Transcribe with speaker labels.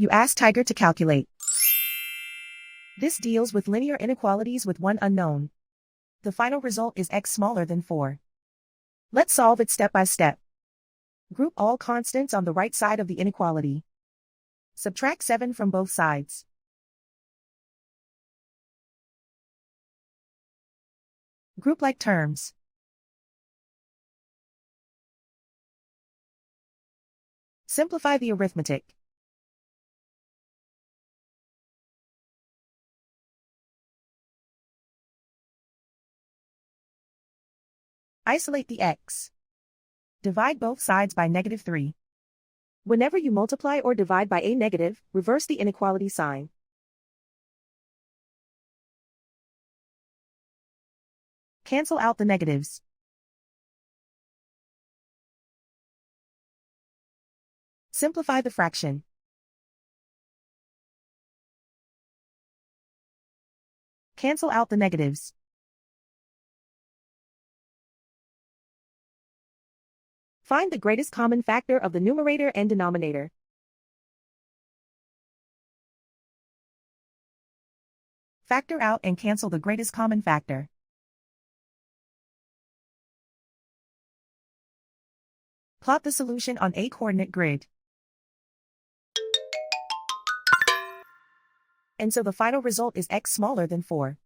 Speaker 1: You ask Tiger to calculate. This deals with linear inequalities with one unknown. The final result is x smaller than 4. Let's solve it step by step. Group all constants on the right side of the inequality. Subtract 7 from both sides. Group like terms. Simplify the arithmetic. Isolate the x. Divide both sides by -3. Whenever you multiply or divide by a negative, reverse the inequality sign. Cancel out the negatives. Simplify the fraction. Cancel out the negatives. Find the greatest common factor of the numerator and denominator. Factor out and cancel the greatest common factor. Plot the solution on a coordinate grid. And so the final result is x smaller than 4.